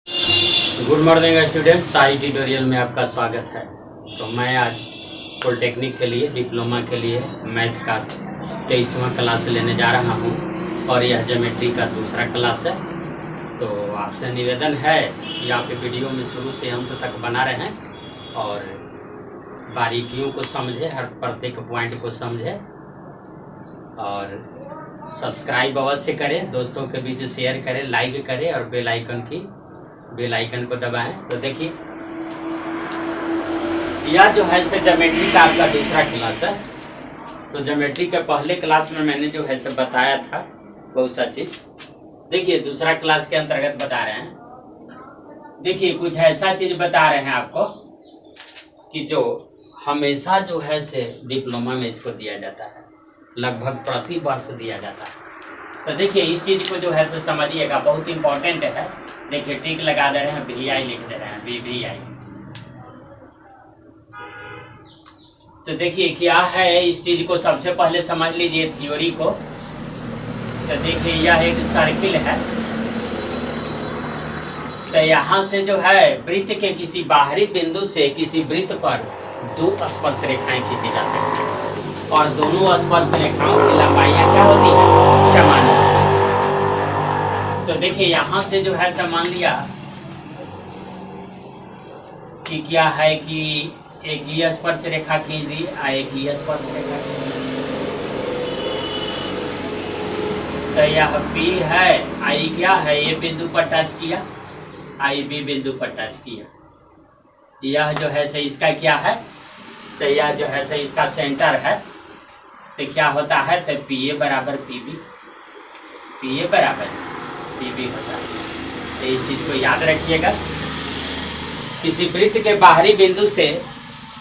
Good morning student, Sai tutorial में आपका स्वागत है। तो मैं आज पॉलिटेक्निक के लिए डिप्लोमा के लिए मैथ का 23वां क्लास लेने जा रहा हूं और यह ज्योमेट्री का दूसरा क्लास है। तो आपसे निवेदन है कि आप वीडियो में शुरू से अंत तक बना रहें और बारीकियों को समझें, हर प्रत्येक पॉइंट को समझें और सब्सक्राइब अवश्य करें, दोस्तों के बीच शेयर करें, लाइक करें और बेल आइकन को दबाएं। तो देखिए, यह जो है से ज्योमेट्री का आपका दूसरा क्लास है। तो ज्योमेट्री के पहले क्लास में मैंने जो है से बताया था बहुत सा चीज। देखिए, दूसरा क्लास के अंतर्गत बता रहे हैं। देखिए, कुछ ऐसा चीज बता रहे हैं आपको कि जो हमेशा जो है से डिप्लोमा में इसको दिया जाता है, लगभग प्रति वर्ष दिया जाता है। तो देखिए, इस चीज को जो है से समझिएगा, बहुत इंपॉर्टेंट है। देखिए, टिक लगा दे रहे हैं, VI लिख दे रहे हैं, VVI। तो देखिए क्या है, इस चीज को सबसे पहले समझ लीजिए थ्योरी को। तो देखिए, यह एक सर्किल है। तो यहाँ से जो है वृत्त के किसी बाहरी बिंदु से किसी वृत्त पर दो स्पर्श रेखाएं खींची जा सकती है और दोनों स्पर्श रेखाओं की लंबाइयां क्या होती है, समान। तो देखिए, यहां से जो है मान लिया कि क्या है कि एक ही स्पर्श रेखा खींच दी, एक ही स्पर्श रेखा। तो यह P है, I क्या है, ये बिंदु पर टच किया, IB बिंदु पर टच किया। यह जो है से इसका क्या है, तो यह जो है से इसका सेंटर है। तो क्या होता है, तो PA बराबर PB, PA बराबर PB होता है। तो इस चीज को याद रखिएगा। किसी वृत्त के बाहरी बिंदु से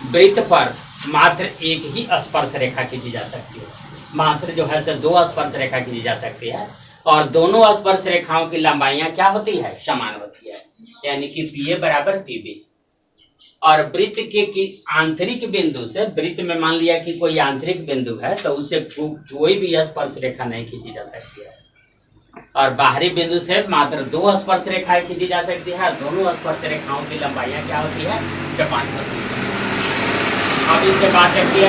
वृत्त पर मात्र एक ही स्पर्श रेखा खींची जा सकती है, मात्र जो है से दो स्पर्श रेखा खींची जा सकती है और दोनों स्पर्श रेखाओं की लंबाइयां क्या होती है, समान होती है। यानी कि PA बराबर PB। और वृत्त के आंतरिक बिंदु से, वृत्त में मान लिया कि कोई आंतरिक बिंदु है, तो उससे कोई भी स्पर्श रेखा नहीं खींची जा सकती है और बाहरी बिंदु से मात्र दो स्पर्श रेखाएं खींची जा सकती है और दोनों स्पर्श रेखाओं की लंबाइयां क्या होती है, समान होती है। अब इसके बाद देखिए,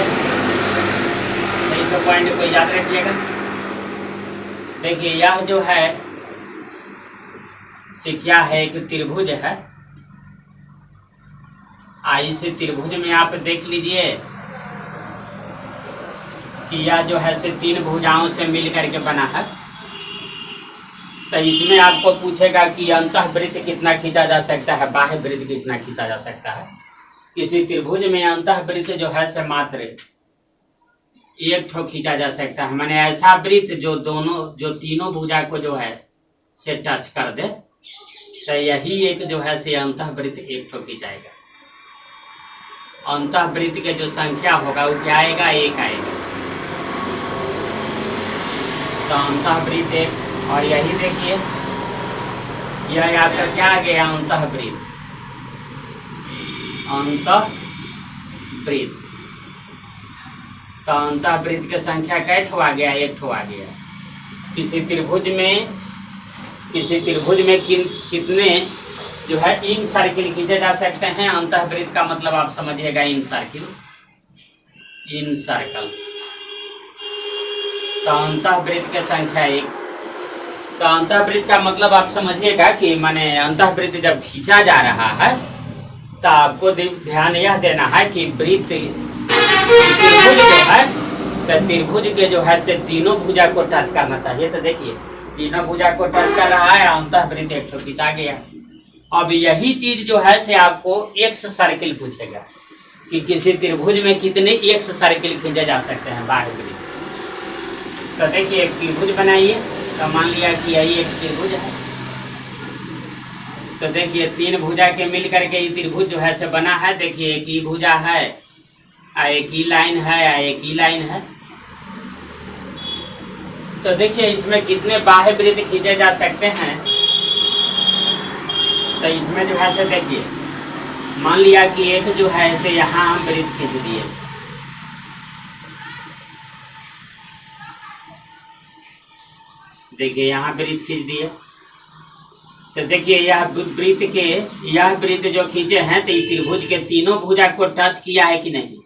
इस पॉइंट को याद रखिएगा। देखिए, यह जो है से क्या है, एक त्रिभुज है। इस त्रिभुज में आप देख लीजिए कि यह जो है से तीन भुजाओं से मिल करके बना है। तो इसमें आपको पूछेगा कि अंतःवृत्त कितना खींचा जा सकता है, बाह्य वृत्त कितना खींचा जा सकता है। किसी त्रिभुज में अंतःवृत्त जो है से मात्र एक ठो खींचा जा सकता है, माने ऐसा वृत्त जो तीनों भुजा को जो है से टच कर दे। तो यही एक जो है से अंतःवृत्त एक ठो खींचाएगा। अंतःवृत्त के जो संख्या होगा वो क्या आएगा, एक आएगा। तो अंतःवृत्त एक, और यही देखिए यह आपका क्या आ गया, अंतःवृत्त। अंतःवृत्त, तो अंतःवृत्त की संख्या कै ठो आ गया, एक ठो आ गया। किसी त्रिभुज में कितने जो है इन सर्किल खींचे जा सकते हैं। अंतःवृत्त का मतलब आप समझिएगा इन सर्कल। तो अंतःवृत्त की संख्या एक। तो अंतःवृत्त का मतलब आप समझिएगा कि माने अंतःवृत्त जब खींचा जा रहा है तो आपको ध्यान यह देना है कि वृत्त त्रिभुज जो है, तो त्रिभुज के जो है से तीनों भुजा को टच करना चाहिए। तो देखिए, तीनों भुजा को टच कर रहा है, अंतःवृत्त एक तो खींचा गया। अब यही चीज जो है से आपको एक्स सर्किल पूछेगा कि किसी त्रिभुज में कितने एक्स सर्किल खींचे जा सकते हैं, बाह्य वृत्त। तो देखिए, एक त्रिभुज बनाइए। तो मान लिया कि यही एक त्रिभुज है। तो देखिए, तीन भुजा के मिल करके ये त्रिभुज जो है से बना है। देखिए, एक ही भुजा है, एक ही लाइन है, एक ही लाइन है। तो देखिए, इसमें कितने बाह्य वृत्त खींचे जा सकते हैं। तो इसमें जो है से देखिए, मान लिया कि एक जो है से यहाँ हम वृत्त खींच दिए। देखिए, यहाँ वृत्त खींच दिए। तो देखिए यह वृत्त जो खींचे हैं तो ये त्रिभुज के तीनों भुजा को टच किया है कि नहीं,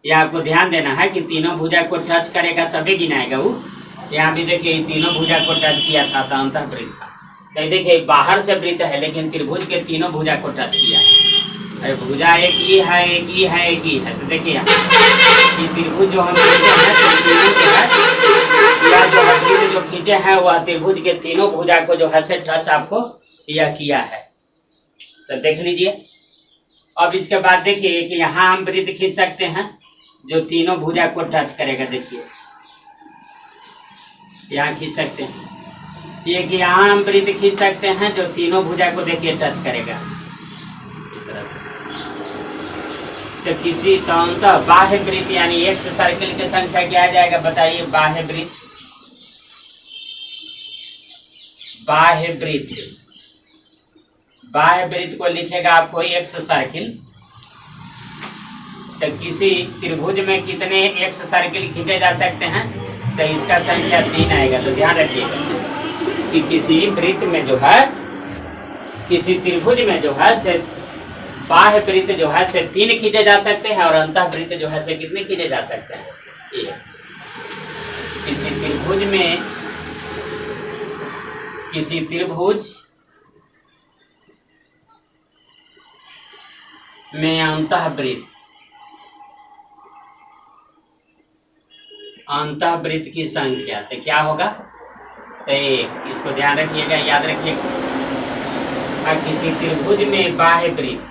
यह आपको ध्यान देना है कि तीनों भुजा को टच करेगा तभी गिनाएगा वो। यहाँ भी देखिए तीनों भुजा को टच किया था तो अंतः वृत्त था। तो देखिए बाहर से वृत्त है लेकिन त्रिभुज के तीनों भुजा को टच किया है। अरे भुजा एक ही है, एक ही है, एक ही है। तो देखिए यहाँ त्रिभुज जो हम या जो वृत्त जो खींचे हैं वह त्रिभुज के तीनों भुजा को जो है से टच आपको यह किया है। तो देख लीजिए। अब इसके बाद देखिए कि यहाँ हम वृत्त खींच सकते हैं जो तीनों भुजा को टच करेगा। देखिए यहाँ खींच सकते हैं, ये कि यहाँ हम वृत्त खींच सकते हैं जो तीनों भुजा को देखिए टच करेगा इस तरह से। तो किसी तो बाह्य वृत्त यानी एक्स सर्किल की संख्या क्या आ जाएगा बताइए? बाह्य वृत्त, बाह्य वृत्त को लिखेगा आपको एक्स सर्किल। तो किसी त्रिभुज में कितने एक्स सर्किल खींचे जा सकते हैं? तो इसका संख्या 3 आएगा। तो ध्यान रखिएगा कि किसी वृत्त में जो है, किसी त्रिभुज में जो है से बाह्य वृत्त जो है से 3 खींचे जा सकते हैं और अंतः वृत्त जो है से कितने खींचे जा सकते हैं? ये किसी त्रिभुज में, किसी त्रिभुज में अंतःवृत्त की संख्या तो क्या होगा? तो इसको ध्यान रखिएगा, याद रखिएगा। और किसी त्रिभुज में बाह्य वृत्त,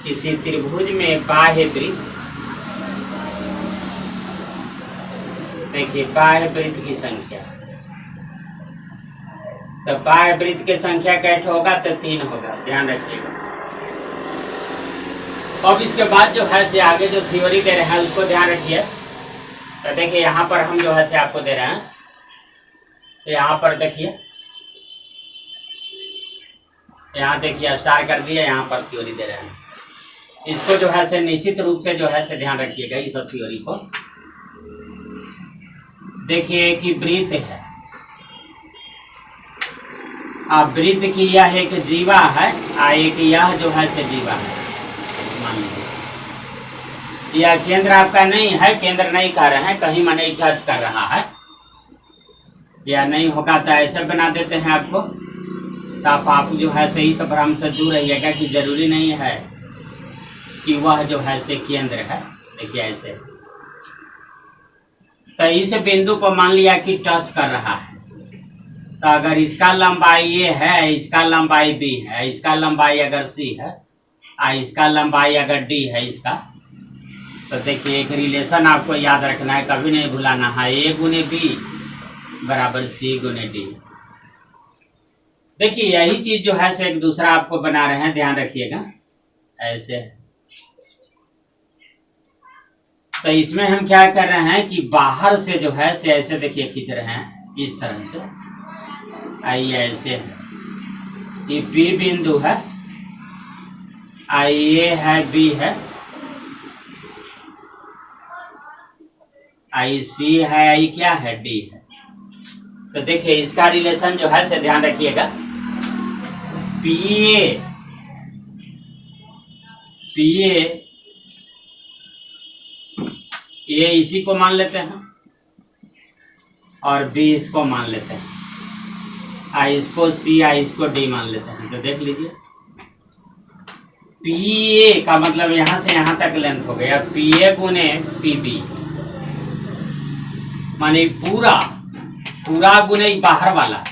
किसी त्रिभुज में बाह्य वृत्त, देखिए बाह्य वृत्त की संख्या, तो बाह्य वृत्त की संख्या कैसे होगा? तो 3 होगा, ध्यान रखिएगा। अब इसके बाद जो है से आगे जो थ्योरी दे रहे हैं उसको ध्यान रखिए। तो देखिए यहाँ पर हम जो है से आपको दे रहे हैं, तो यहाँ पर देखिए, यहाँ देखिए स्टार कर दिया, यहाँ पर थ्योरी दे रहे हैं। इसको जो है से निश्चित रूप से जो है से ध्यान रखिएगा इस सब थ्योरी को। देखिए कि वृत्त है, अब वृत्त की यह एक जीवा है, एक यह जो है से जीवा है। मान लीजिए यह केंद्र आपका नहीं है, केंद्र नहीं कर रहे हैं, कहीं माने टच कर रहा है, या नहीं होगा तो ऐसे बना देते हैं आपको। तो आप जो है से इस भ्रम से दूर रहिएगा कि जरूरी नहीं है कि वह जो है से केंद्र है। देखिए ऐसे, तो इस बिंदु को मान लिया कि टच कर रहा है। तो अगर इसका लंबाई ए है, इसका लंबाई बी है, इसका लंबाई अगर सी है, इसका लंबाई अगर डी है इसका, तो देखिए एक रिलेशन आपको याद रखना है, कभी नहीं भुलाना है। ए गुने बी बराबर सी गुने डी। देखिए यही चीज जो है से एक दूसरा आपको बना रहे हैं, ध्यान रखिएगा ऐसे। तो इसमें हम क्या कर रहे हैं कि बाहर से जो है से ऐसे देखिए खींच रहे हैं इस तरह से। आइए ऐसे, ये बी बिंदु है, ये है बी है, आई सी है, आई क्या है डी है। तो देखिए इसका रिलेशन जो है से ध्यान रखिएगा, पीए ये इसी को मान लेते हैं और बी इसको मान लेते हैं, आई इसको सी, आई इसको डी मान लेते हैं। तो देख लीजिए पी ए का मतलब यहां से यहां तक लेंथ हो गया, पी ए गुने पी बी, माने पूरा गुने बाहर वाला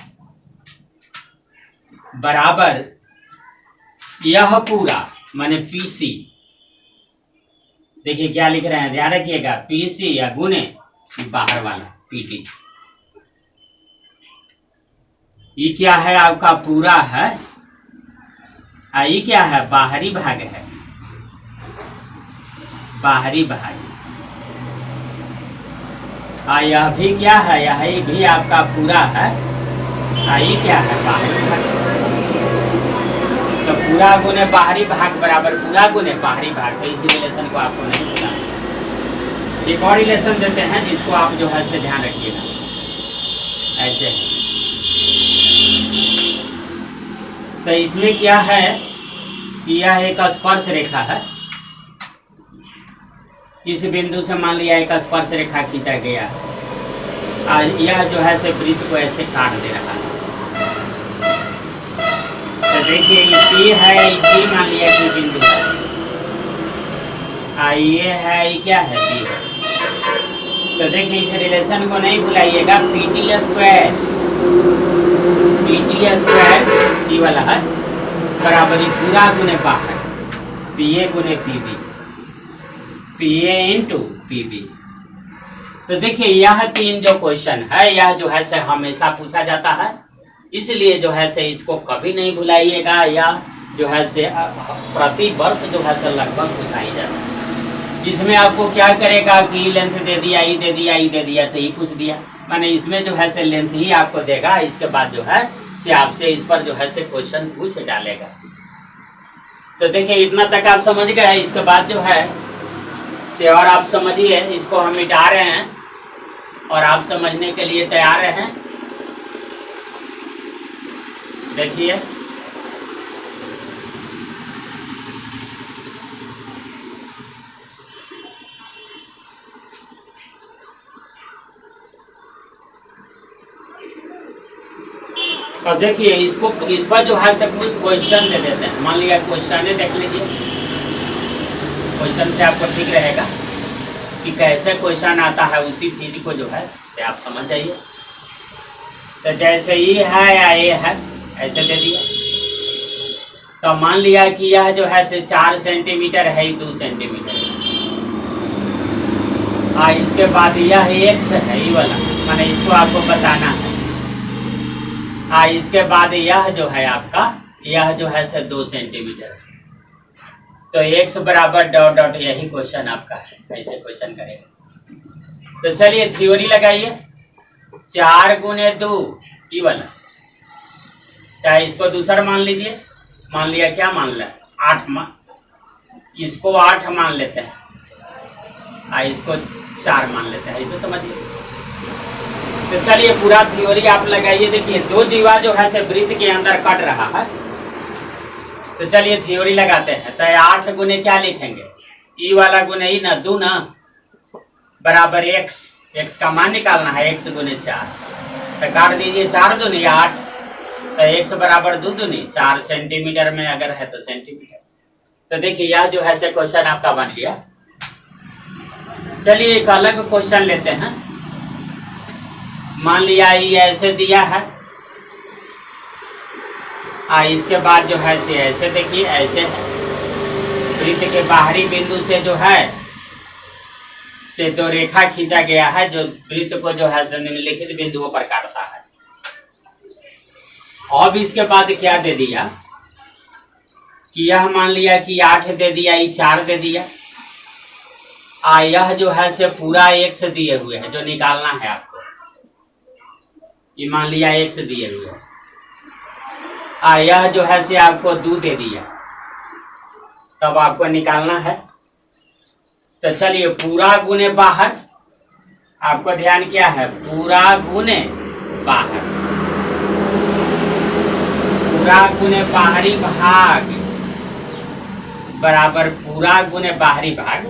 बराबर यह पूरा माने पी सी। देखिए क्या लिख रहे हैं, ध्यान रखिएगा, पी सी या गुने बाहर वाला पी डी। ये क्या है आपका पूरा है, ये क्या है बाहरी भाग है, बाहरी भाग। यह भी क्या है, यह भी आपका पूरा है, ये क्या है बाहरी भाग। तो पूरा गुने बाहरी भाग बराबर पूरा गुने बाहरी भाग। तो इस रिलेशन को आपको नहीं भूलना। एक और रिलेशन देते हैं जिसको आप जो है से ध्यान रखिएगा, ऐसे है। तो इसमें क्या है कि यह एक स्पर्श रेखा है। इस बिंदु से मान लिया एक स्पर्श रेखा खींचा गया है और यह जो है से वृत्त को ऐसे काट दे रहा है। तो देखिए ये है, ये मान लिया कि बिंदु है, ये है, ये क्या है, पी है। तो देखिए इस रिलेशन को नहीं भुलाइएगा, पीटी स्क्वायर ये वाला है बराबर पूरा गुने बाहर पीए गुने पीबी, पीए इंटू पीबी। तो देखिए यह 3 जो क्वेश्चन है यह जो है से हमेशा पूछा जाता है, इसलिए जो है से इसको कभी नहीं भुलाइएगा। यह जो है से प्रति वर्ष जो है से लगभग पूछाई जाता है। इसमें आपको क्या करेगा कि लेंथ दे दिया, ई दे दिया, ई दे दिया, तो ई पूछ दिया, माने इसमें जो है से लेंथ ही आपको देगा। इसके बाद जो है से आपसे इस पर जो है से क्वेश्चन पूछ डालेगा। तो देखिए इतना तक आप समझ गए। इसके बाद जो है से और आप समझिए, इसको हम मिटा रहे हैं और आप समझने के लिए तैयार हैं। देखिए और देखिए इसको, इस पर जो है सब कुछ क्वेश्चन दे देते हैं। मान लिया क्वेश्चन देख लीजिए, क्वेश्चन से आपको ठीक रहेगा कि कैसे क्वेश्चन आता है, उसी चीज को जो है से आप समझ जाइए। तो जैसे ये है या ये है ऐसे दे दिया, तो मान लिया कि यह जो है से 4 सेंटीमीटर है, 2 सेंटीमीटर है। इसके बाद यह x है, ये वाला माने इसको आपको बताना है। इसके बाद यह जो है आपका, यह जो है से 2 सेंटीमीटर। तो x बराबर डॉट डॉट, यही क्वेश्चन आपका है। कैसे क्वेश्चन करेगा? तो चलिए थ्योरी लगाइए। 4 गुने 2 ये वाला, चाहे इसको दूसरा मान लीजिए। मान लिया क्या मान लिया? 8 इसको 8 मान लेते हैं, इसको 4 मान लेते हैं, इसे समझिए। तो चलिए पूरा थ्योरी आप लगाइए। देखिए 2 जीवा जो है से वृत्त के अंदर कट रहा है। तो चलिए थ्योरी लगाते हैं। तो 8 गुने क्या लिखेंगे? ई वाला गुने ई ना, 2 ना, बराबर x का मान निकालना है, x गुने 4। तो काट दीजिए, 4 दूनी 8, तो x बराबर 2 दूनी 4 सेंटीमीटर में अगर है तो सेंटीमीटर। तो देखिए यह जो है से क्वेश्चन आपका बन गया। चलिए एक अलग क्वेश्चन लेते हैं। मान लिया ये ऐसे दिया है, इसके बाद जो है से ऐसे देखिए, ऐसे है वृत्त के बाहरी बिंदु से जो है से 2 रेखा खींचा गया है, जो वृत्त को जो है से निम्नलिखित बिंदुओं पर काटता है। अब इसके बाद क्या दे दिया कि यह मान लिया कि 8 दे दिया, ये 4 दे दिया, यह जो है से पूरा x दिए हुए है, जो निकालना है आपको। ये मान लिया x दिए हुए है, यह जो है से आपको 2 दे दिया, तब आपको निकालना है। तो चलिए पूरा गुने बाहर, आपको ध्यान क्या है, पूरा गुने बाहर, पूरा गुने बाहरी भाग बराबर पूरा गुने बाहरी भाग,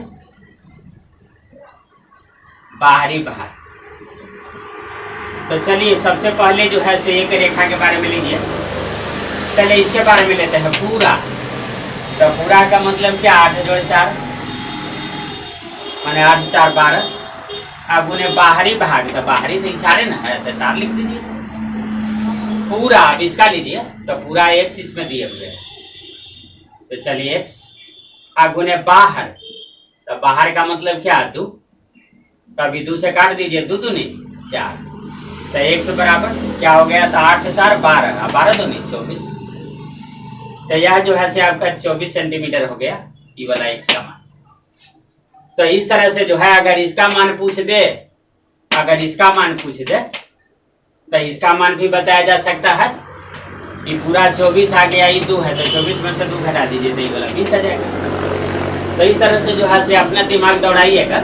बाहरी भाग। तो चलिए सबसे पहले जो है से एक रेखा के बारे में लीजिए। चलिए इसके बारे में लेते हैं पूरा। तो पूरा का मतलब क्या, 8 जोड़ 4 माने 8 4 12। अब उन्हें बाहरी भाग, तो बाहरी तो 4 है ना, है तो 4 लिख दीजिए पूरा। अब इसका लीजिए, तो पूरा x इसमें दिए हुए है। तो चलिए x गुने बाहर, तो बाहर का मतलब क्या, 2। तो अभी 2 से काट दीजिए, 2 दूनी 4। तो x बराबर क्या हो गया, तो 8 4 12, 12 दूनी 24। तो यह जो है से आपका 24 सेंटीमीटर हो गया, ये वाला x का मान। तो इस तरह से जो है अगर इसका मान पूछ दे, अगर इसका मान पूछ दे तो इसका मान भी बताया जा सकता है। ये पूरा 24 आ गया, ये 2 है, तो 24 में से 2 घटा दीजिए, तो ये वाला 20 आ जाएगा। तो इस तरह से जो है से अपना दिमाग दौड़ाइएगा।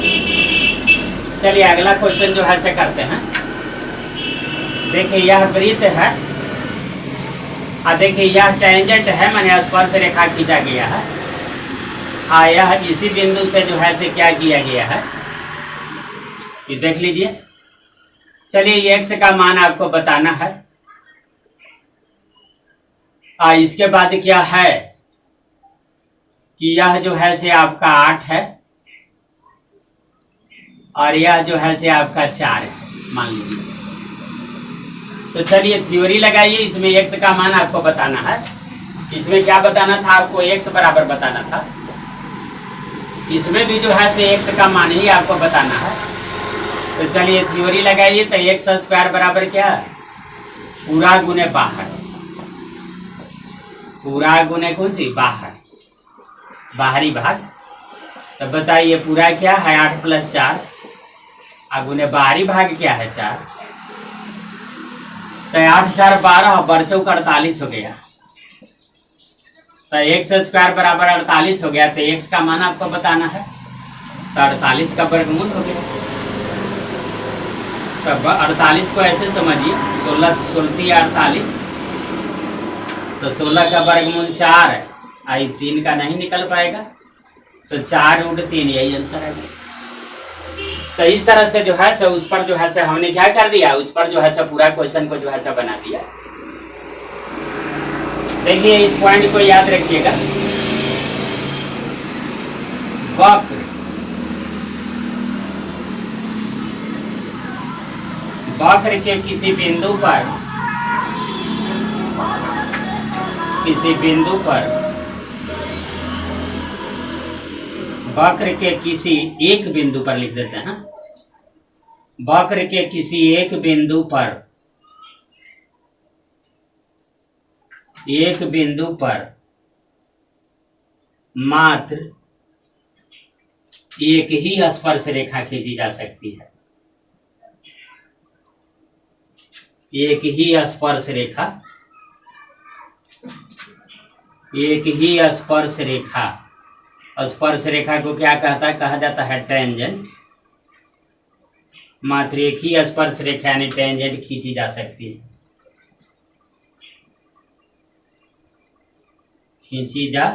चलिए अगला क्वेश्चन जो है से करते हैं। देखिए यह वृत्त है और देखिए यह टेंजेंट है, माने स्पर्श रेखा खींचा गया है। यह इसी बिंदु से जो है से क्या किया गया है, ये देख लीजिए। चलिए एक्स का मान आपको बताना है। इसके बाद क्या है कि यह जो है से आपका 8 है और यह जो है से आपका 4 है, मान लीजिए। तो चलिए थ्योरी लगाइए। इसमें एक्स का मान आपको बताना है। इसमें क्या बताना था आपको, एक्स बराबर बताना था। इसमें भी जो है से एक्स का मान ही आपको बताना है। तो चलिए थ्योरी लगाइए। तो एक्स स्क्वायर बराबर क्या है, पूरा गुने बाहर, पूरा गुने कौन सी, बाहर, बाहरी भाग। तो बताइए पूरा क्या है 8 + 4 गुने बाहरी भाग क्या है 4। तो 8 × 4 = 12 और 4 × 48 हो गया। तो एक्स स्क्वायर बराबर 48 हो गया। तो एक्स का मान आपको बताना है। तो 48 का वर्गमूल हो गया। तो 48 को ऐसे समझिए, 16 48, तो 16 का वर्गमूल 4 है। 3 का नहीं निकल पाएगा, तो 4√3 यही आंसर है। तो इस तरह से जो है से उस पर जो है से हमने क्या कर दिया, उस पर जो है से पूरा क्वेश्चन को जो है से बना दिया। देखिए इस पॉइंट को याद रखिएगा। वक्र वक्र के किसी बिंदु पर वक्र के किसी एक बिंदु पर लिख देते हैं। वक्र के किसी एक बिंदु पर मात्र एक ही स्पर्श रेखा खींची जा सकती है। एक ही स्पर्श रेखा, स्पर्श रेखा को क्या कहा जाता है, टेंजेंट। मात्र एक ही स्पर्श रेखा यानी टेंजेंट खींची जा सकती है, खींची जा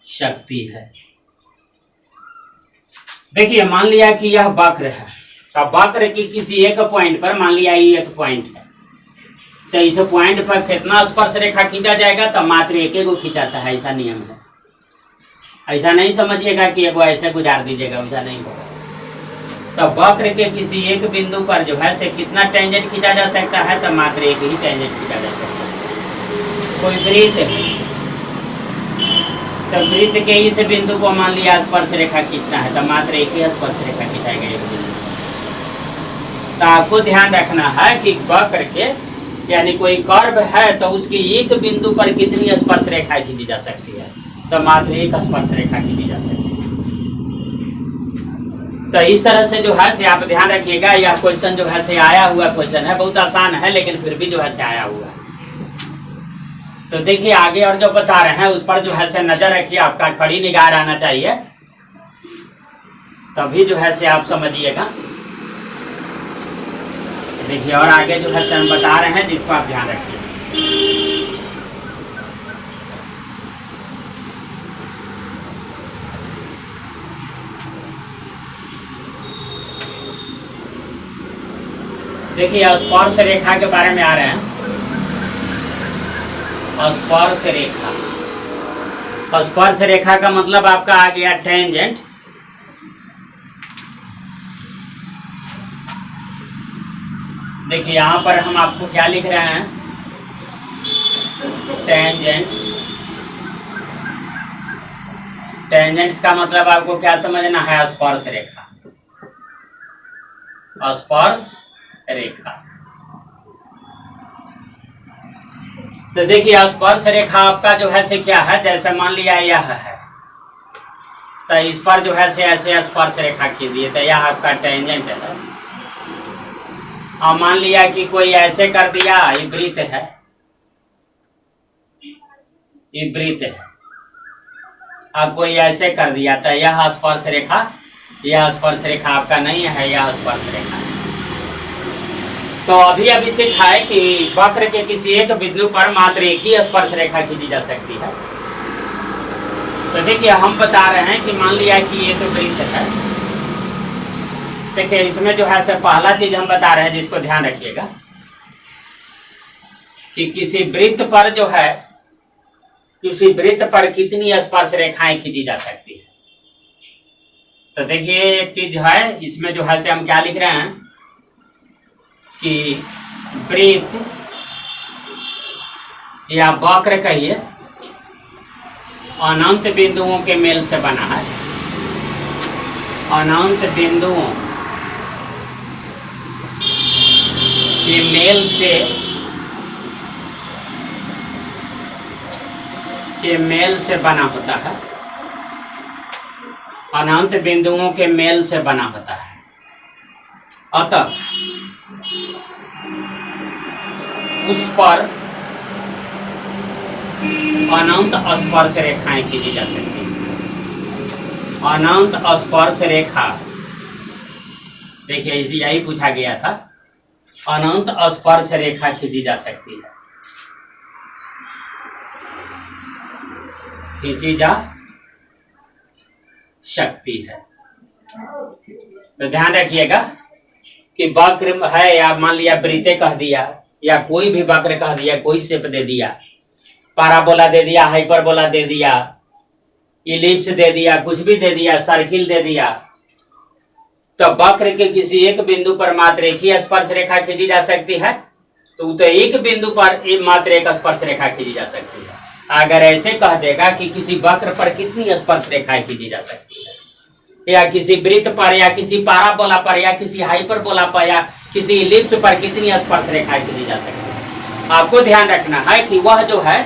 सकती है। देखिए मान लिया कि यह वक्र है। तो वक्र की किसी एक पॉइंट पर, मान लिया ये एक पॉइंट है, तो इस पॉइंट पर कितना स्पर्श रेखा खींचा जाएगा, तो मात्र एक को खींचाता है, ऐसा नियम है। ऐसा नहीं समझिएगा कि एगो ऐसे गुजार दीजिएगा, वैसा नहीं होगा। तो वक्र के किसी एक बिंदु पर जो है से कितना टेंजेंट खींचा जा सकता है, तो मात्र एक ही टेंजेंट खींचा जा सकता है। कोई वृत्त है, तो वृत्त के इस बिंदु को मान लिया स्पर्श रेखा खींचना है, तो मात्र एक ही स्पर्श रेखा खींचाएगा एक बिंदु। तो आपको ध्यान रखना है कि वक्र के यानी कोई कर्व है तो उसकी एक बिंदु पर कितनी स्पर्श रेखा खींची जा सकती है, तो मात्र एक स्पर्श रेखा खींची जा सकती है। तो इस तरह से जो है से आप ध्यान रखिएगा। यह क्वेश्चन जो है से आया हुआ क्वेश्चन है, बहुत आसान है लेकिन फिर भी जो है से आया हुआ है। तो देखिए आगे और जो बता रहे हैं उस पर जो है से नजर रखिए, आपका कड़ी निगाह रहना चाहिए, तभी जो है से आप समझिएगा। देखिए और आगे जो है से हम बता रहे हैं जिसको आप ध्यान रखिए। देखिए स्पर्श रेखा के बारे में आ रहे हैं। स्पर्श रेखा, स्पर्श रेखा का मतलब आपका आ गया टेंजेंट। देखिए यहां पर हम आपको क्या लिख रहे हैं, टेंजेंट्स। टेंजेंट्स का मतलब आपको क्या समझना है, स्पर्श रेखा, स्पर्श रेखा। तो देखिए स्पर्श रेखा आपका जो है से क्या है, जैसे मान लिया यह है, तो इस पर जो है से ऐसे स्पर्श रेखा खींचिए, तो यह आपका टेंजेंट है। और मान लिया कि कोई ऐसे कर दिया, ये वृत्त है, ये वृत्त है, अब कोई ऐसे कर दिया, तो यह स्पर्श रेखा, यह स्पर्श रेखा आपका नहीं है, यह स्पर्श रेखा। तो अभी अभी सीखा है कि वक्र के किसी एक बिंदु पर मात्र एक ही स्पर्श रेखा खींची जा सकती है। तो देखिए हम बता रहे हैं कि मान लिया कि ये तो वृत्त है। देखिए इसमें जो है से पहला चीज हम बता रहे हैं जिसको ध्यान रखिएगा कि किसी वृत्त पर जो है, किसी वृत्त पर कितनी स्पर्श रेखाएं खींची जा सकती है। तो देखिए एक चीज है इसमें जो है से हम क्या लिख रहे हैं कि वृत्त या वक्र कहिए अनंत बिंदुओं के मेल से बना है। अनंत बिंदुओं के मेल से बना होता है। अनंत बिंदुओं के मेल से बना होता है। अतः उस पर अनंत स्पर्श रेखाएं खींची जा सकती हैं। अनंत स्पर्श रेखा, देखिए इसे यही पूछा गया था, अनंत स्पर्श रेखा खींची जा सकती है। खींची जा सकती है। तो ध्यान रखिएगा कि वक्र है या मान लिया वृत्ते कह दिया या कोई भी वक्र कह दिया, कोई शेप दे दिया, पैराबोला दे दिया, हाइपरबोला दे दिया, इलिप्स दे दिया, कुछ भी दे दिया, सर्किल दे दिया, तो वक्र के किसी एक बिंदु पर मात्र एक ही स्पर्श रेखा खींची जा सकती है। तो एक बिंदु पर मात्र एक स्पर्श रेखा खींची जा सकती है। अगर ऐसे कह देगा कि किसी वक्र पर कितनी स्पर्श रेखाएं खींची जा सकती है, या किसी वृत्त पर या किसी पैराबोला पर या किसी हाइपरबोला पर या किसी इलिप्स पर कितनी स्पर्श रेखाएं खींची जा सकती है, आपको ध्यान रखना है कि वह जो है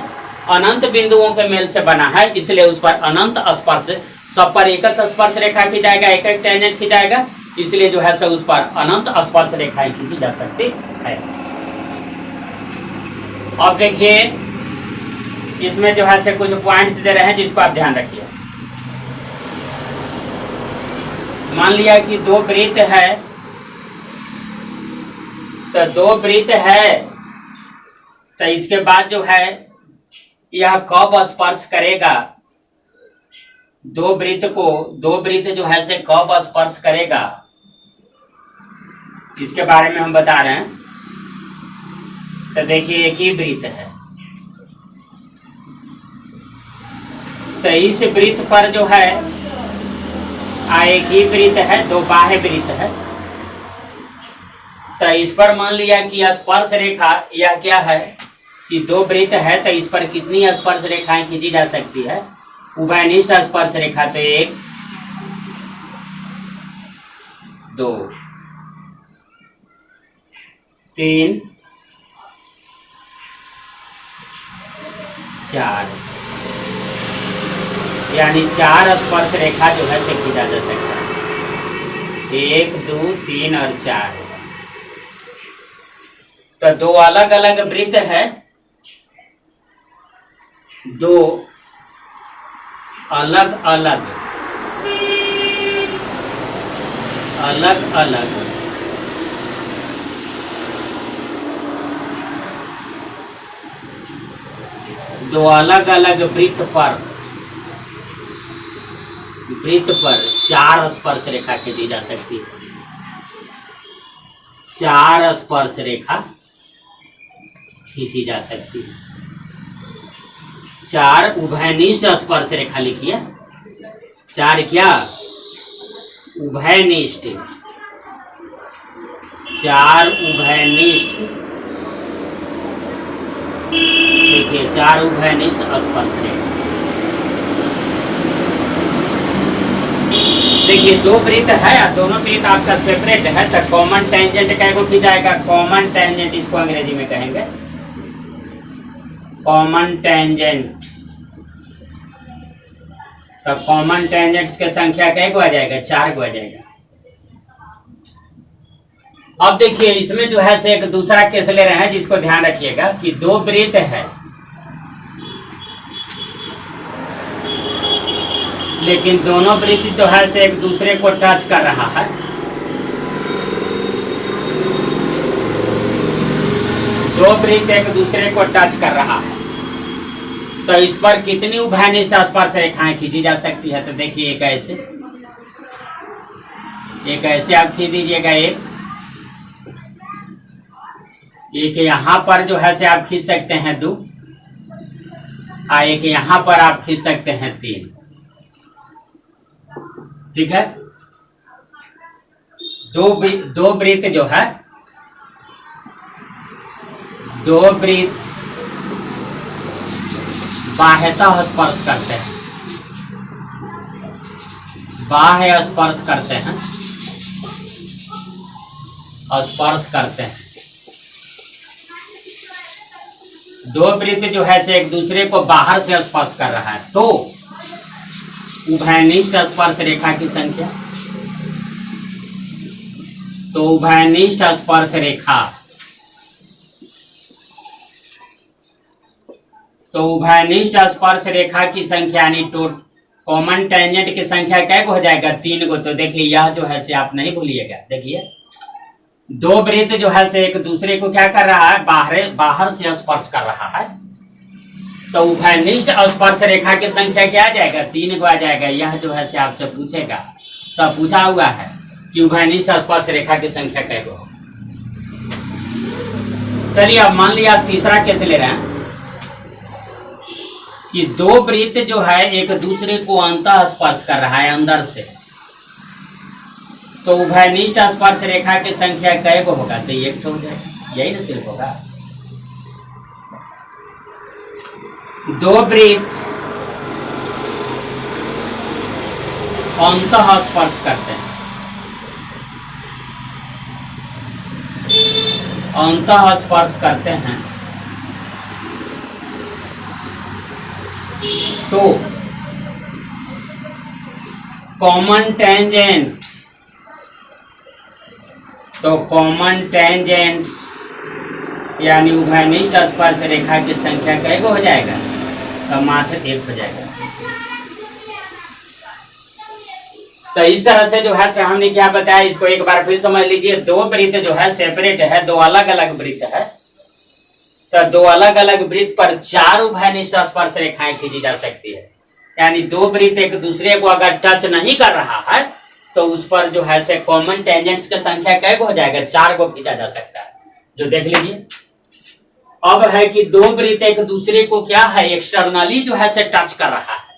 अनंत बिंदुओं के मेल से बना है, इसलिए उस पर अनंत स्पर्श, सब पर एक एक स्पर्श रेखा खींचाएगा, एक एक टेंजेंट खींचाएगा, इसलिए जो है उस पर अनंत स्पर्श रेखाएं खींची जा सकती है। अब देखिए इसमें जो है से कुछ पॉइंट्स दे रहे हैं जिसको आप ध्यान रखिए। मान लिया कि दो वृत्त है, तो दो वृत्त है, तो इसके बाद जो है यह कब स्पर्श करेगा, दो वृत्त जो है से कब स्पर्श करेगा, इसके बारे में हम बता रहे हैं। तो देखिए एक ही वृत्त है, तो इस वृत्त पर जो है एक ही वृत्त है, दो बाह्य वृत्त है, तो इस पर मान लिया कि स्पर्श रेखा यह क्या है कि दो वृत्त है, तो इस पर कितनी स्पर्श रेखाएं खींची जा सकती है, उभयनिष्ठ स्पर्श रेखा। तो 1 2 3 4, यानी 4 स्पर्श रेखा जो है से खींचा जा सकता है। 1 2 3 और 4। तो दो अलग अलग वृत्त है, दो अलग अलग दो अलग अलग वृत्त पर 4 स्पर्श रेखा खींची जा सकती है। 4 स्पर्श रेखा खींची जा सकती है। 4 उभयनिष्ठ स्पर्श रेखा लिखिए। 4 क्या? उभयनिष्ठ। 4 उभयनिष्ठ, देखिए 4 उभयनिष्ठ स्पर्श रेखा। देखिए दो वृत्त है और दोनों वृत्त आपका सेपरेट है, तो कॉमन टेंजेंट कैसे खींचाएगा? कॉमन टेंजेंट इसको अंग्रेजी में कहेंगे कॉमन टेंजेंट। तो कॉमन टेंजेंट्स की संख्या कैसे आ जाएगा? 4 को आ जाएगा। अब देखिए इसमें जो है से एक दूसरा केस ले रहे हैं जिसको ध्यान रखिएगा कि दो वृत्त है, लेकिन दोनों वृत्त जो है से एक दूसरे को टच कर रहा है। दो वृत्त एक दूसरे को टच कर रहा है, तो इस पर कितनी उभयनिष्ठ स्पर्श रेखाएं खींची जा सकती है? तो देखिए एक ऐसे आप खींच दीजिएगा, एक यहां पर जो है से आप खींच सकते हैं 2, और एक यहां पर आप खींच सकते हैं 3। ठीक है, दो वृत्त जो है, दो वृत्त बाह्यतः स्पर्श करते हैं, बाह्य स्पर्श करते हैं, स्पर्श करते हैं। दो वृत्त जो है से एक दूसरे को बाहर से स्पर्श कर रहा है, तो उभयनिष्ठ स्पर्श रेखा की संख्या, तो उभयनिष्ठ स्पर्श रेखा, तो उभयनिष्ठ स्पर्श रेखा की संख्या यानी कॉमन टेंजेंट की संख्या क्या हो जाएगा? 3 गो। तो देखिए यह जो है से आप नहीं भूलिएगा, देखिए दो वृत्त जो है से एक दूसरे को क्या कर रहा है? बाहर से स्पर्श कर रहा है, तो उभयनिष्ठ स्पर्श रेखा की संख्या क्या आ जाएगा? 3 गो आ जाएगा। यह जो है से आपसे पूछेगा, सब पूछा हुआ है कि उभयनिष्ठ स्पर्श रेखा की संख्या क्या हो। चलिए अब मान लिया आप तीसरा कैसे ले रहे हैं कि दो वृत्त जो है एक दूसरे को अंतः स्पर्श कर रहा है, अंदर से, तो उभयनिष्ठ स्पर्श रेखा की संख्या कै को होगा? तो 1 हो जाएगा, यही ना सिर्फ होगा। दो वृत्त अंतः स्पर्श करते हैं, अंतः स्पर्श करते हैं, तो कॉमन टेंजेंट, तो कॉमन टेंजेंट्स यानी उभयनिष्ठ स्पर्श रेखा की संख्या कै को हो जाएगा? तो मात्र 1 हो जाएगा। तो इस तरह से जो है हमने क्या बताया, इसको एक बार फिर समझ लीजिए। दो वृत्त जो है सेपरेट है, दो अलग अलग वृत्त है, तो दो अलग अलग वृत्त पर 4 उभयनिष्ठ स्पर्श रेखाएं खींची जा सकती है। यानी दो वृत्त एक दूसरे को अगर टच नहीं कर रहा है तो उस पर जो है से कॉमन टेंजेंट्स की संख्या कै को हो जाएगा? 4 को खींचा जा सकता है। जो देख लीजिए, अब है कि दो वृत्त एक दूसरे को क्या है? एक्सटर्नली जो है से टच कर रहा है।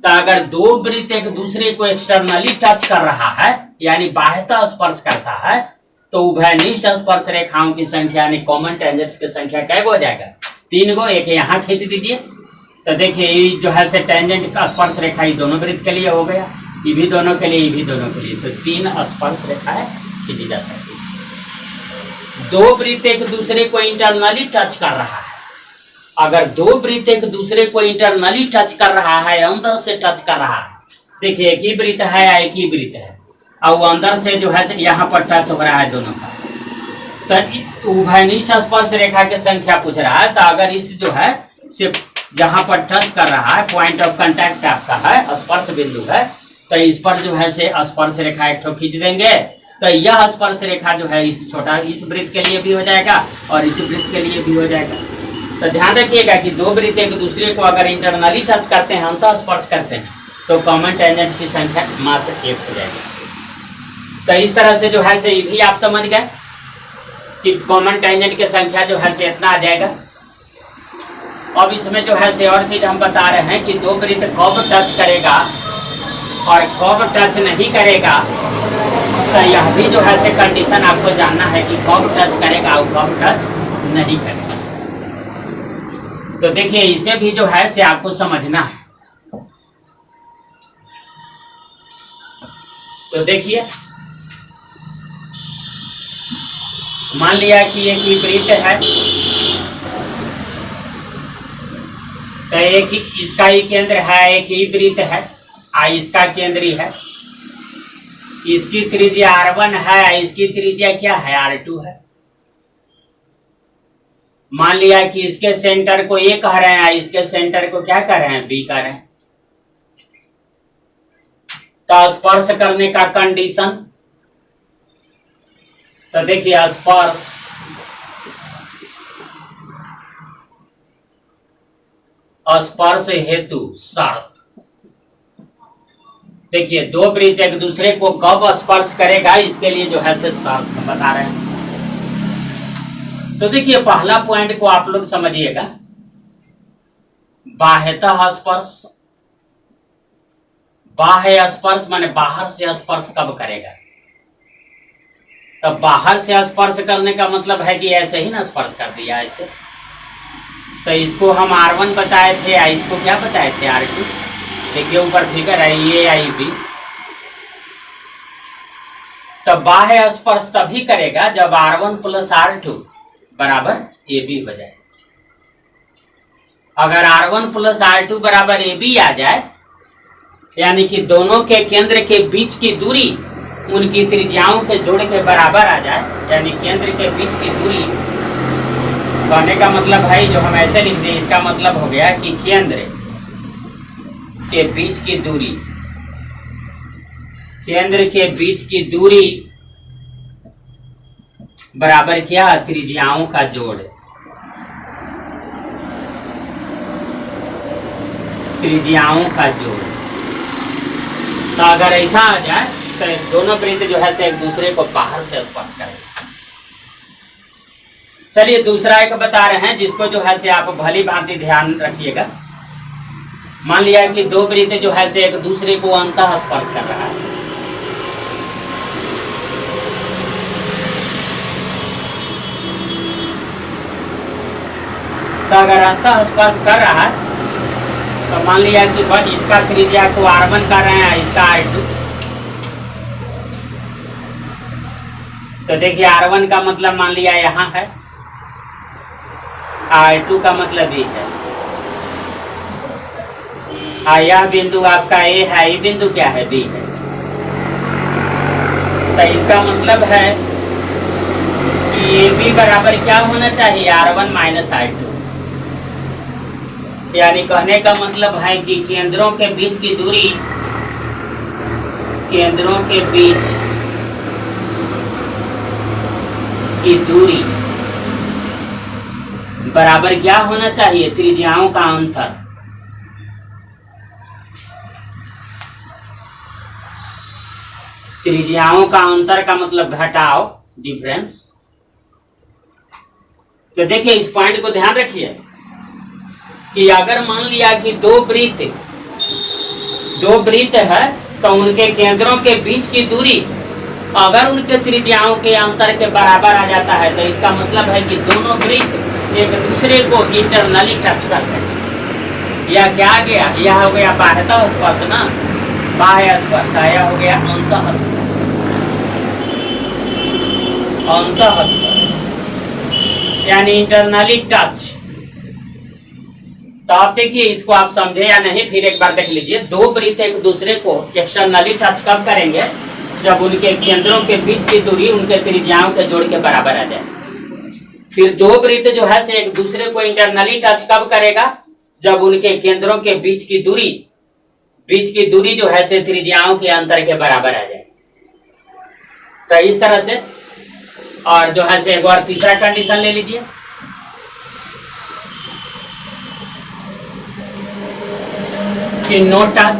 तो अगर दो वृत्त एक दूसरे को एक्सटर्नली टच कर रहा है यानी बाह्यतः स्पर्श करता है, तो उभयनिष्ठ स्पर्श रेखाओं की संख्या यानी कॉमन टेंजेंट्स की संख्या कै को हो जाएगा? 3 गो। एक यहाँ खींच दीजिए, तो देखिए ये जो है से टेंजेंट का स्पर्श रेखा ये दोनों वृत्त के लिए हो गया, ये भी दोनों के लिए, ये भी दोनों के लिए, तो 3 स्पर्श रेखाएं खींची जा सकती है। दो वृत्त एक दूसरे को इंटरनली टच कर रहा है। अगर दो वृत्त एक दूसरे को इंटरनली टच कर रहा है, अंदर से टच कर रहा है, देखिए एक ही वृत्त है या एक ही वृत्त है, और वो अंदर से जो है यहाँ पर टच हो रहा है दोनों का, तो उभयनिष्ठ स्पर्श रेखा की संख्या पूछ रहा है। तो अगर इस जो है सिर्फ जहां पर टच कर रहा है, पॉइंट ऑफ कांटेक्ट आपका है, स्पर्श बिंदु है, तो इस पर जो है से स्पर्श रेखा एक ठो खींच देंगे, तो यह स्पर्श रेखा जो है इस छोटा इस वृत्त के लिए भी हो जाएगा और इस वृत्त के लिए भी हो जाएगा। तो ध्यान रखिएगा कि दो वृत्त एक दूसरे को अगर इंटरनली टच करते हैं, अंतः स्पर्श करते हैं, तो कॉमन टेंजेंट्स की संख्या मात्र 1 हो जाएगी। तो इस तरह से जो है से ये भी आप समझ गए कि कॉमन टेंजेंट की संख्या जो है से इतना आ जाएगा। अब इसमें जो है से और चीज हम बता रहे हैं कि दो वृत्त कब टच करेगा और कब टच नहीं करेगा, तो यह भी जो है से कंडीशन आपको जानना है कि कब टच करेगा और कब टच नहीं करेगा। तो देखिए इसे भी जो है से आपको समझना है। तो देखिए मान लिया कि एक ही वृत्त है, तो एक ही इसका ही केंद्र है, एक ही वृत्त है, इसका केंद्रीय है, इसकी त्रिज्या R1 है, इसकी त्रिज्या क्या है? R2 है। मान लिया कि इसके सेंटर को A कह रहे हैं, इसके सेंटर को क्या कह रहे हैं? B कह रहे हैं। तो स्पर्श करने का कंडीशन, तो देखिए स्पर्श स्पर्श हेतु शर्त। देखिए, दो वृत्त एक दूसरे को कब स्पर्श करेगा, इसके लिए जो है से शर्त बता रहे हैं। तो देखिए, पहला पॉइंट को आप लोग समझिएगा, बाह्यतः स्पर्श। बाह्य स्पर्श माने बाहर से स्पर्श कब करेगा। तब बाहर से स्पर्श करने का मतलब है कि ऐसे ही ना स्पर्श कर दिया ऐसे। तो इसको हम R1 बताए थे, इसको क्या बताए थे R2। देखिए ऊपर फिगर है ये IB। तब बाह्य स्पर्श तभी करेगा जब R1 प्लस R2 बराबर AB हो जाए। अगर R1 प्लस R2 बराबर AB आ जाए, यानी कि दोनों के केंद्र के बीच की दूरी उनकी त्रिज्याओं के जोड़ के बराबर आ जाए, यानी केंद्र के बीच की दूरी, कहने का मतलब है जो हम ऐसे लिख दें, इसका मतलब हो गया कि केंद्र के बीच की दूरी, केंद्र के बीच की दूरी बराबर क्या, त्रिज्याओं का जोड़। त्रिज्याओं का जोड़। तो अगर ऐसा आ जाए तो दोनों वृत्त जो है से एक दूसरे को बाहर से स्पर्श करेंगे। चलिए दूसरा एक बता रहे हैं, जिसको जो है से आप भली भांति ध्यान रखिएगा। मान लिया कि दो वृत्त जो है से एक दूसरे को अंतः स्पर्श कर रहा है। तो अगर अंतः स्पर्श कर रहा है तो मान लिया कि बस इसका त्रिज्या को R1 कर रहे हैं, इसका R2। तो देखिए R1 का मतलब मान लिया यहाँ है, R2 का मतलब ये है। यह बिंदु आपका A है, ये बिंदु क्या है, B है। तो इसका मतलब है कि AB बराबर क्या होना चाहिए, R1 माइनस R2। यानी कहने का मतलब है कि केंद्रों के बीच की दूरी, केंद्रों के बीच की दूरी बराबर क्या होना चाहिए, त्रिज्याओं का अंतर। त्रिज्याओं का अंतर का मतलब घटाव, डिफरेंस। तो देखिए इस पॉइंट को ध्यान रखिए कि अगर मान लिया कि दो वृत्त है तो उनके केंद्रों के बीच की दूरी अगर उनके त्रिज्याओं के अंतर के बराबर आ जाता है, तो इसका मतलब है कि दोनों वृत्त एक दूसरे को इंटरनली टच करते हैं। यह क्या आ गया, यह हो गया बाह्यतः स्पर्श ना, बाह्य स्पर्श। यह हो गया अंतः स्पर्श, अंतः स्पर्श यानी इंटरनली टच। तो आप देखिए इसको आप समझे या नहीं, फिर एक बार देख लीजिए। दो वृत्त एक दूसरे को एक्सटर्नली टच कब करेंगे, जब उनके केंद्रों के बीच की दूरी उनके त्रिज्याओं के जोड़ के बराबर आ जाए। फिर दो वृत्त जो है से एक दूसरे को इंटरनली टच कब करेगा, जब उनके केंद्रों के बीच की दूरी जो है से त्रिज्याओं के अंतर के बराबर आ जाए। तो इस तरह से। और जो है से एक और तीसरा कंडीशन ले लीजिए कि नो टच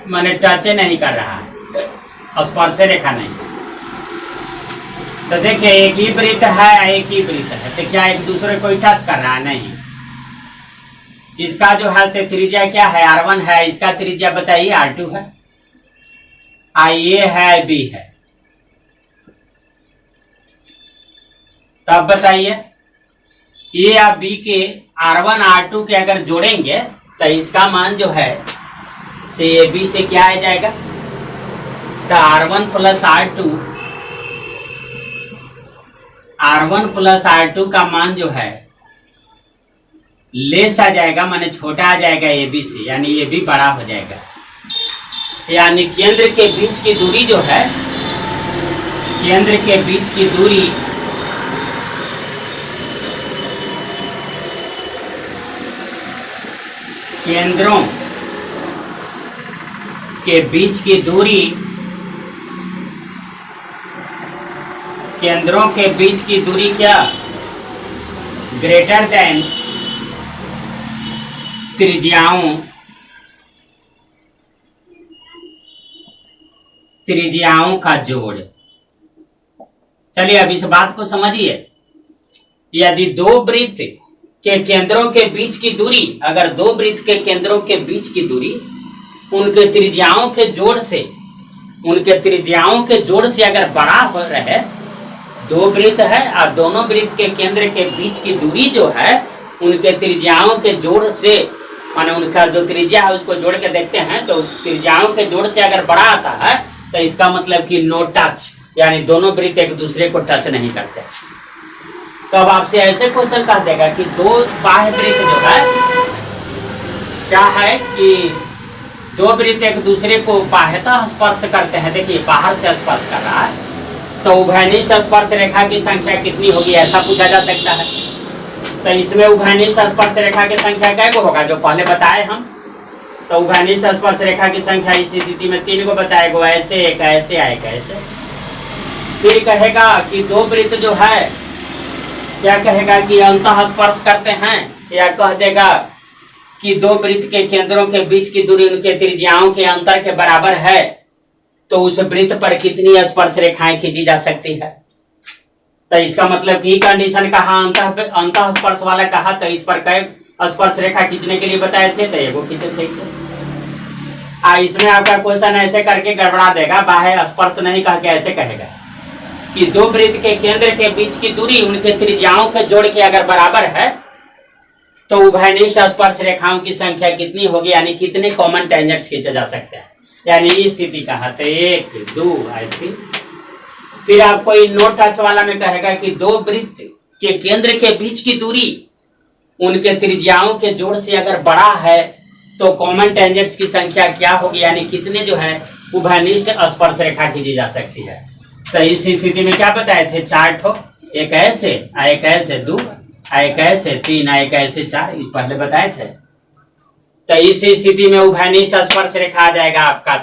माने टच नहीं कर रहा है, स्पर्श रेखा नहीं। तो देखिए एक ही वृत्त है, एक ही वृत्त है, तो क्या एक दूसरे को टच कर रहा है, नहीं। इसका जो है से त्रिज्या क्या है, R1 है, इसका त्रिज्या बताइए R2 है, A है, B है। तब बताइए A या B के R1 R2 के अगर जोड़ेंगे तो इसका मान जो है से AB से क्या आ जाएगा, तो R1 प्लस R2 का मान जो है लेस आ जाएगा, माने छोटा आ जाएगा AB से, यानी AB बड़ा हो जाएगा। यानी केंद्र के बीच की दूरी जो है, केंद्र के बीच की दूरी केंद्रों के बीच की दूरी, केंद्रों के बीच की दूरी क्या, ग्रेटर देन त्रिज्याओं का जोड़। चलिए अब इस बात को समझिए। यदि दो वृत्त के केंद्रों के बीच की दूरी, अगर दो वृत्त के केंद्रों के बीच की दूरी उनके त्रिज्याओं के जोड़ से अगर बड़ा हो रहे, दो वृत्त है और दोनों वृत्त के केंद्र के बीच की दूरी जो है उनके त्रिज्याओं के जोड़ से, माने उनका जो त्रिज्या है उसको जोड़ के देखते हैं तो त्रिज्याओं के जोड़ से अगर बड़ा आता है तो इसका मतलब कि नो टच, यानी दोनों वृत्त एक दूसरे को टच नहीं करते। तो अब आपसे ऐसे क्वेश्चन कह देगा कि दो बाह्य वृत्त जो है क्या है कि दो वृत्त एक दूसरे को बाह्यतः स्पर्श करते हैं। देखिए बाहर से स्पर्श कर रहा है तो उभयनिष्ठ स्पर्श रेखा की संख्या कितनी होगी, ऐसा पूछा जा सकता है। तो इसमें उभयनिष्ठ स्पर्श रेखा की संख्या क्या होगा, जो पहले बताए हम। तो उभयनिष्ठ स्पर्श रेखा की संख्या इस स्थिति में 3 को बताएगा, ऐसे एक ऐसे एक ऐसे। फिर कहेगा कि दो वृत्त जो है क्या कहेगा कि अंतः स्पर्श करते हैं, या कह देगा कि दो वृत्त के केंद्रों के बीच की दूरी उनके त्रिज्याओं के अंतर के बराबर है, तो उस वृत्त पर कितनी स्पर्श रेखाएं खींची जा सकती है। तो इसका मतलब कि कंडीशन कहा, अंतः स्पर्श वाला कहा, तो इस पर कई स्पर्श रेखा खींचने के लिए बताए थे, तो एगो खींचे थे इसमें आपका क्वेश्चन ऐसे करके गड़बड़ा देगा, बाह्य स्पर्श नहीं कह के ऐसे कहेगा कि दो वृत्त के केंद्र के बीच की दूरी उनके त्रिज्याओं के जोड़ के अगर बराबर है तो उभयनिष्ठ स्पर्श रेखाओं की संख्या कितनी होगी, यानी कितने कॉमन टेंजेंट्स खींचे जा सकते हैं। यानी इस स्थिति कहा तो 1 2 3। फिर आपको नो टच वाला में कहेगा कि दो वृत्त के केंद्र के बीच की दूरी उनके त्रिज्याओं के जोड़ से अगर बड़ा है तो कॉमन टेंजेंट्स की संख्या क्या होगी, यानी कितने जो है उभयनिष्ठ स्पर्श रेखा खींची जा सकती है। तो इस स्थिति में क्या बताए थे, 4 ठो, एक ऐसे 2, एक ऐसे 3, एक ऐसे 4, पहले बताए थे। तो इस स्थिति में उभयनिष्ठ स्पर्श रेखा आ जाएगा आपका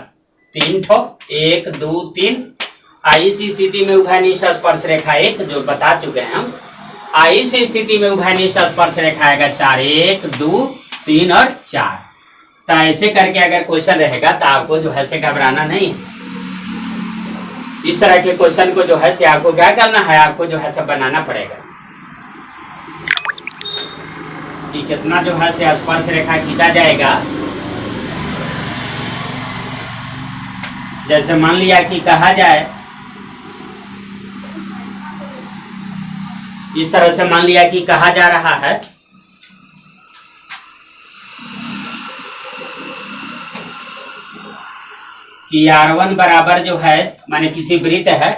3 ठो, 1 2 3। इस स्थिति में उभयनिष्ठ स्पर्श रेखा 1 जो बता चुके हैं हम। इस स्थिति में उभयनिष्ठ स्पर्श रेखा आएगा 4, 1 2 3 और 4। तो ऐसे करके अगर क्वेश्चन रहेगा तो आपको जो है से घबराना नहीं है। इस तरह के क्वेश्चन को जो है से आपको क्या करना है, आपको जो है से बनाना पड़ेगा कि कितना जो है से स्पर्श रेखा खींचा जाएगा। जैसे मान लिया कि कहा जाए, इस तरह से मान लिया कि कहा जा रहा है कि R1 बराबर जो है, माने किसी वृत्त है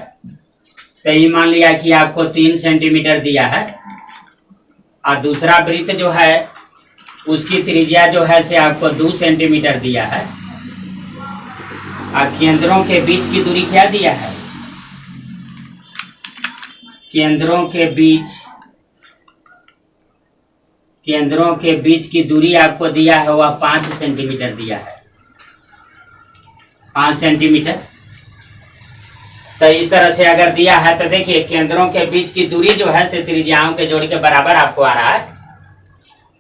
तो ये मान लिया कि आपको 3 सेंटीमीटर दिया है और दूसरा वृत्त जो है उसकी त्रिज्या जो है से आपको 2 सेंटीमीटर दिया है और केंद्रों के बीच की दूरी क्या दिया है, केंद्रों के बीच की दूरी आपको दिया है वह 5 सेंटीमीटर दिया है, 5 सेंटीमीटर। तो इस तरह से अगर दिया है तो देखिए केंद्रों के बीच की दूरी जो है से त्रिज्याओं के जोड़ के बराबर आपको आ रहा है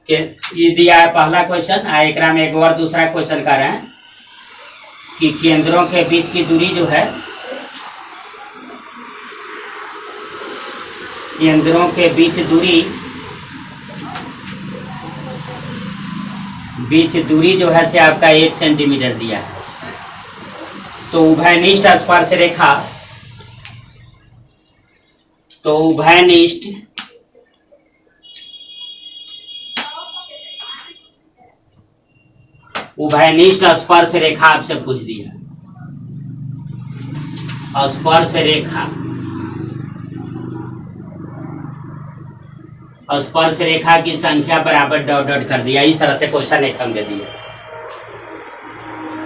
कि ये दिया है पहला क्वेश्चन। एक में एक और दूसरा क्वेश्चन कर रहे हैं कि केंद्रों के बीच की दूरी जो है, केंद्रों के बीच दूरी जो है से आपका 1 सेंटीमीटर दिया है। तो उभयनिष्ठ स्पर्श रेखा, तो उभयनिष्ठ स्पर्श रेखा आपसे पूछ दिया। स्पर्श रेखा की संख्या बराबर डॉट डॉट कर दिया। इस तरह से क्वेश्चन एक हम दे दिए।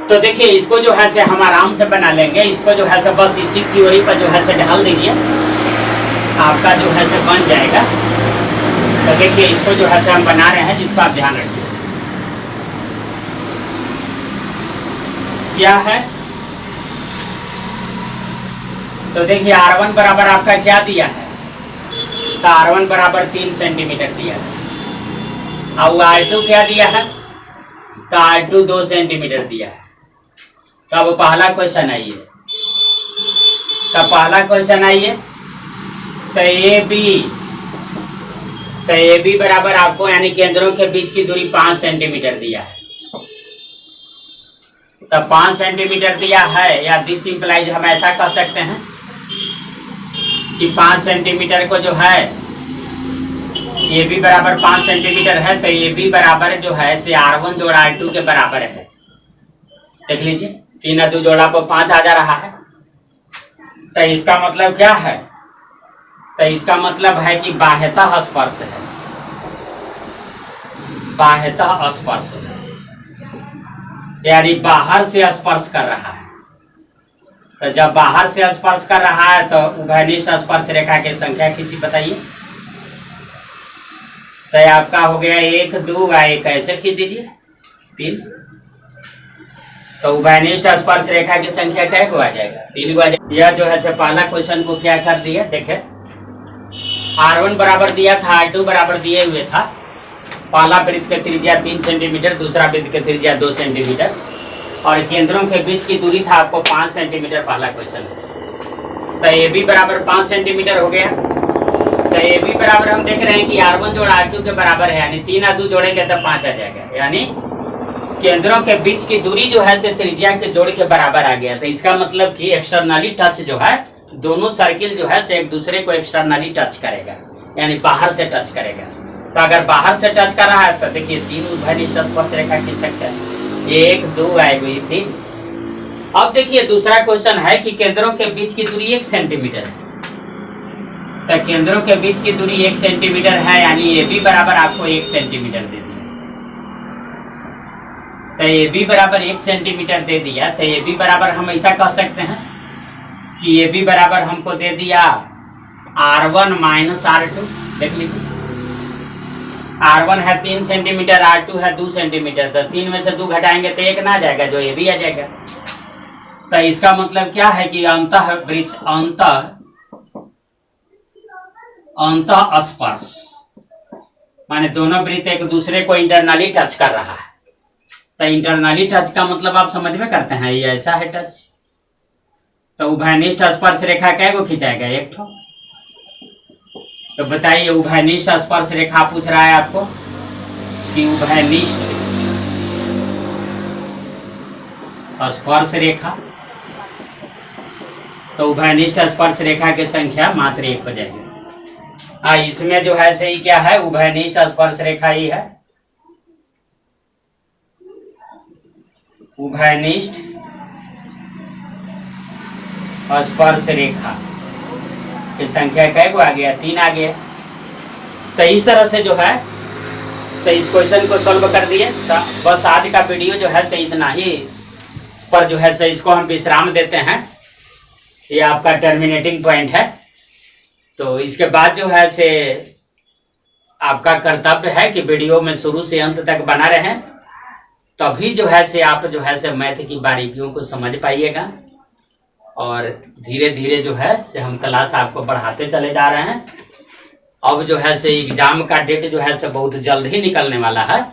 तो देखिए इसको जो है से हम आराम से बना लेंगे। इसको जो है से बस इसी थ्योरी पर जो है से ढाल दीजिए, आपका जो है से बन जाएगा। तो देखिए इसको जो है से हम बना रहे हैं, जिसको आप ध्यान रखिए क्या है। तो देखिए R1 बराबर आपका क्या दिया है, तो R1 बराबर 3 सेंटीमीटर दिया है। और R2 क्या दिया है? तो R2 2 सेंटीमीटर दिया है। तो अब पहला क्वेश्चन आइए, तो ए बी बराबर आपको यानी केंद्रों के बीच की दूरी 5 सेंटीमीटर दिया है। तो 5 सेंटीमीटर दिया है, या दिस इंप्लाइज हम ऐसा कह सकते हैं कि 5 सेंटीमीटर को जो है ए बी बराबर 5 सेंटीमीटर है, तो ए बी बराबर जो है से R1 जोड़ R2 के बराबर है। देख लीजिए 3 और 2 जोड़ा पर 5 आ जा रहा है। तो इसका मतलब क्या है? तो इसका मतलब है कि बाह्यतः स्पर्श है, बाह्यतः स्पर्श है, यानी बाहर से स्पर्श कर रहा है। तो जब बाहर से स्पर्श कर रहा है तो उभयनिष्ठ स्पर्श रेखा की संख्या किसी बताइए। तो आपका हो गया 1 2 1, ऐसे खींच दीजिए 3। तो उभयनिष्ठ स्पर्श रेखा की संख्या क्या को आ जाएगा? 3 को आ जाएगा। यह जो है से पहला क्वेश्चन को क्या कर दिया, देखे R1 बराबर दिया था, R2 बराबर दिए हुए था। पहला वृत्त की त्रिज्या 3 सेंटीमीटर, दूसरा वृत्त की त्रिज्या 2 सेंटीमीटर, और केंद्रों के बीच की दूरी था आपको 5 सेंटीमीटर। पहला क्वेश्चन तो ए बी बराबर 5 सेंटीमीटर हो गया। तो ए बी बराबर हम देख रहे हैं कि R1 जोड़ R2 के बराबर है, यानी 3 और 2 जोड़ेंगे तो 5 आ जाएगा, यानी केंद्रों के बीच की दूरी जो है से त्रिज्या के जोड़ के बराबर आ गया। तो इसका मतलब कि एक्सटर्नली टच जो है, दोनों सर्किल जो है से एक दूसरे को एक्सटर्नली टच करेगा, यानी बाहर से टच करेगा। तो अगर बाहर से टच कर रहा है तो देखिए 3 उभयनिष्ठ स्पर्श रेखा खींच सकते हैं, 1 2 आएगी 3। अब देखिए दूसरा क्वेश्चन है कि केंद्रों के बीच की दूरी 1 सेंटीमीटर है। तो केंद्रों के बीच की दूरी 1 सेंटीमीटर है, यानी ए बी बराबर आपको 1 सेंटीमीटर दे दिया। तो ए बी बराबर 1 सेंटीमीटर दे दिया। तो ए बी बराबर हम ऐसा कह सकते हैं कि ए बी बराबर हमको दे दिया R1 माइनस R2। देख लीजिए R1 है 3 सेंटीमीटर, R2 है 2 सेंटीमीटर। तो 3 में से 2 घटाएंगे तो 1 ना आ जाएगा, जो ए बी आ जाएगा। तो इसका मतलब क्या है कि अंतः वृत्त अंतः स्पर्श माने दोनों वृत्त एक दूसरे को इंटरनली टच कर रहा है। तो इंटरनली टच का मतलब आप समझ में करते हैं, ये ऐसा है टच। तो उभयनिष्ठ स्पर्श रेखा क्या को खिंचाएगा? 1 ठो। तो बताइए उभयनिष्ठ स्पर्श रेखा पूछ रहा है आपको कि उभयनिष्ठ स्पर्श रेखा, तो उभयनिष्ठ स्पर्श रेखा की संख्या मात्र 1 हो जाएगी। इसमें जो है सही क्या है? उभयनिष्ठ स्पर्श रेखा ही है। उभयनिष्ठ स्पर्श रेखा की संख्या क्या को आ गया? 3 आ गया। तो इस तरह से जो है से इस क्वेश्चन को सॉल्व कर दिए। तो बस आज का वीडियो जो है से इतना ही पर जो है से इसको हम विश्राम देते हैं। ये आपका टर्मिनेटिंग पॉइंट है। तो इसके बाद जो है से आपका कर्तव्य है कि वीडियो में शुरू से अंत तक बना रहें, तभी जो है से आप जो है से मैथ की बारीकियों को समझ पाइएगा। और धीरे धीरे जो है से हम क्लास आपको बढ़ाते चले जा रहे हैं। अब जो है से एग्जाम का डेट जो है से बहुत जल्द ही निकलने वाला है,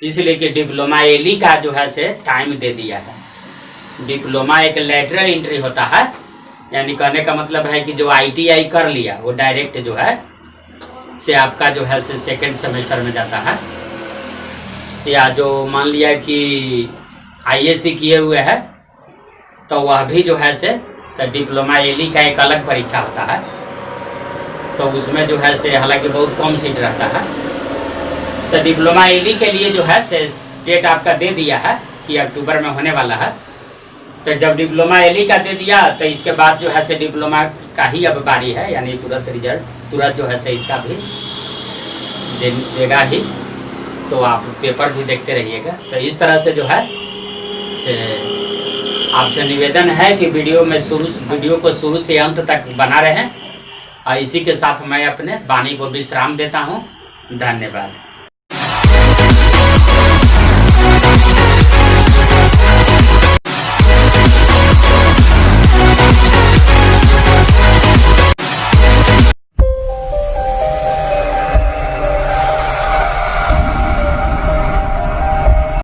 इसलिए कि डिप्लोमा एली का जो है से टाइम दे दिया है। डिप्लोमा एक लैटरल एंट्री होता है, यानी कहने का मतलब है कि जो ITI कर लिया वो डायरेक्ट जो है से आपका जो है से सेकेंड सेमेस्टर में जाता है। या जो मान लिया कि ISC किए हुए है तो वह भी जो है से तो डिप्लोमा एली का एक अलग परीक्षा होता है। तो उसमें जो है से हालांकि बहुत कम सीट रहता है। तो डिप्लोमा एली के लिए जो है से डेट आपका दे दिया है कि अक्टूबर में होने वाला है। तो जब डिप्लोमा एली का दे दिया तो इसके बाद जो है से डिप्लोमा का ही अब बारी है, यानी तुरंत रिजल्ट तुरंत जो है से इसका भी देगा ही। तो आप पेपर भी देखते रहिएगा। तो इस तरह से जो है से आपसे निवेदन है कि वीडियो को शुरू से अंत तक बना रहें। और इसी के साथ मैं अपने वाणी को विश्राम देता हूँ। धन्यवाद।